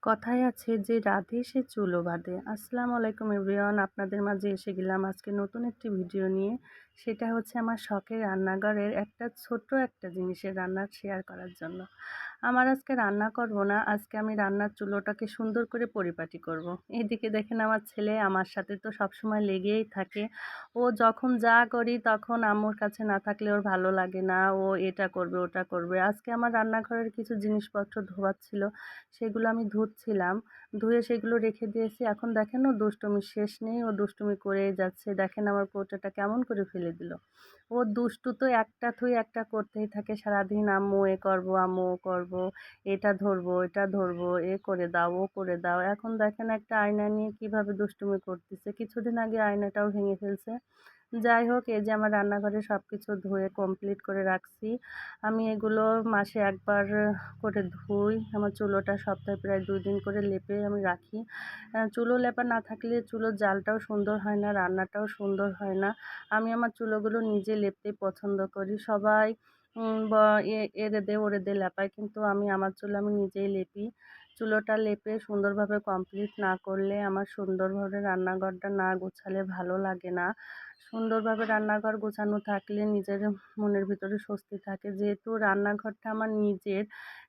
কথায় আছে যে রাধে সে চুলো বাঁধে। আসসালামু আলাইকুম এভরিওয়ান, আপনাদের মাঝে এসে গেলাম আজকে নতুন একটি ভিডিও নিয়ে। সেটা হচ্ছে আমার শখের রান্নাঘরের ছোট্ট একটা জিনিসের রান্না শেয়ার করার জন্য। আমার আজকে রান্না করব না, আজকে আমি রান্নার চুলোটাকে সুন্দর করে পরিপাটি করব। এদিকে দেখেন আমার ছেলে আমার সাথে তো সবসময় লেগেই থাকে। ও যখন যা করি তখন আম্মুর কাছে না থাকলে ওর ভালো লাগে না। ও এটা করবে ওটা করবে। আজকে আমার রান্নাঘরের কিছু জিনিসপত্র ধোয়ার ছিল, সেগুলো আমি ধুচ্ছিলাম। ধুয়ে সেগুলো রেখে দিয়েছি। এখন দেখেন ও দুষ্টুমির শেষ নেই। ও দুষ্টুমি করেই যাচ্ছে। দেখেন আমার কৌটোটা কেমন করে ফেলে দিল। ও দুষ্টু তো একটা থুই একটা করতেই থাকে সারাদিন। আম্মু এ করবো, আম্মু ও করবো, এটা ধরবো, এটা ধরবো, এ করে দাও, ও করে দাও। এখন দেখেন একটা আয়না নিয়ে কিভাবে দুষ্টুমি করতেছে। কিছুদিন আগে আয়নাটাও ভেঙে ফেলছে। যাই হোক, এই যে আমার রান্নাঘরে সব কিছু ধুয়ে কমপ্লিট করে রাখছি। আমি এগুলো মাসে একবার করে ধুই। আমার চুলোটা সপ্তাহে প্রায় ২ দিন করে লেপে আমি রাখি। চুলো লেপা না থাকলে চুলোর জালটাও সুন্দর হয় না, রান্নাটাও সুন্দর হয় না। আমি আমার চুলোগুলো নিজে লেপতেই পছন্দ করি। সবাই বা এরে দে ওরে দে লেপায়, কিন্তু আমি আমার চুলো আমি নিজেই লেপি। চুলোটা লেপে সুন্দরভাবে কমপ্লিট না করলে আমার সুন্দরভাবে রান্নাঘরটা না গোছালে ভালো লাগে না। সুন্দরভাবে রান্নাঘর গোছানো থাকলে নিজের মনের ভিতরে স্বস্তি থাকে। যেহেতু রান্নাঘরটা আমার নিজের,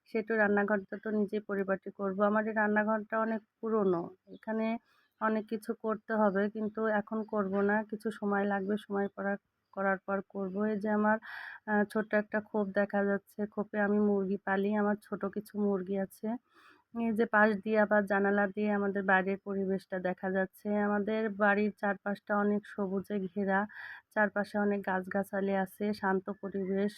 সেহেতু রান্নাঘরটা তো নিজেই পরিপাটি করব। আমার এই রান্নাঘরটা অনেক পুরনো। এখানে অনেক কিছু করতে হবে, কিন্তু এখন করব না। কিছু সময় লাগবে, করার পর করব। এই যে আমার ছোট্ট একটা খোপ দেখা যাচ্ছে। খোপে আমি মুরগি পালি। আমার ছোট কিছু মুরগি আছে। এই যে পাশ দিয়ে আবার জানালা দিয়ে আমাদের বাইরের পরিবেশটা দেখা যাচ্ছে। আমাদের বাড়ির চারপাশটা অনেক সবুজে ঘেরা। চারপাশে অনেক গাছগাছালি আছে, শান্ত পরিবেশ,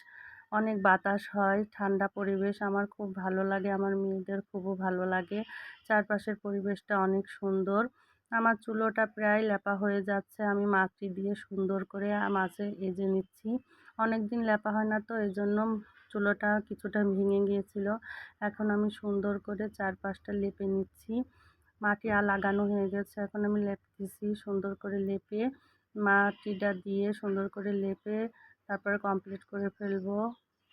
অনেক বাতাস হয়, ঠান্ডা পরিবেশ। আমার খুব ভালো লাগে, আমার মেয়েদের খুবও ভালো লাগে। চারপাশের পরিবেশটা অনেক সুন্দর। আমার চুলোটা প্রায় লেপা হয়ে যাচ্ছে। আমি মাটি দিয়ে সুন্দর করে মাঝে এজে নিচ্ছি। অনেকদিন লেপা হয় না তো, এজন্য চুলোটা কিছুটা ভেঙে গিয়েছিল। এখন আমি সুন্দর করে চারপাশটা লেপে নিচ্ছি। মাটি লাগানো হয়ে গেছে। এখন আমি লেপতেছি। সুন্দর করে লেপে মাটিটা দিয়ে সুন্দর করে লেপে তারপরে কমপ্লিট করে ফেলবো।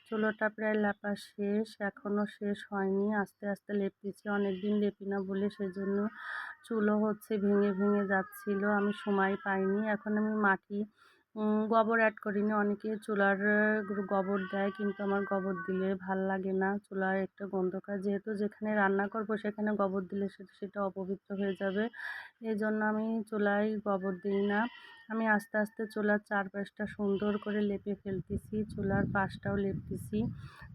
চুলোটা প্রায় লেপা শেষ, এখনও শেষ হয়নি। আস্তে আস্তে লেপতেছি। অনেকদিন লেপি না বলে সেজন্য চুলো হচ্ছে ভেঙে ভেঙে যাচ্ছিল। আমি সময় পাইনি। এখন আমি মাটি গোবর অ্যাড করিনি। অনেকে চুলার গোবর দেয়, কিন্তু আমার গোবর দিলে ভাল লাগে না। চুলার একটা গন্ধকার, যেহেতু যেখানে রান্না করব সেখানে গোবর দিলে সেটা অপবিত্র হয়ে যাবে। এজন্য আমি চুলায় গোবর দিই না। আমি আস্তে আস্তে চুলার চারপাশটা সুন্দর করে লেপে ফেলতেছি। চুলার পাশটাও লেপতেছি।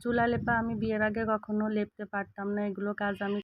চুলা লেপা আমি বিয়ের আগে কখনো লেপতে পারতাম না। এগুলো কাজ আমি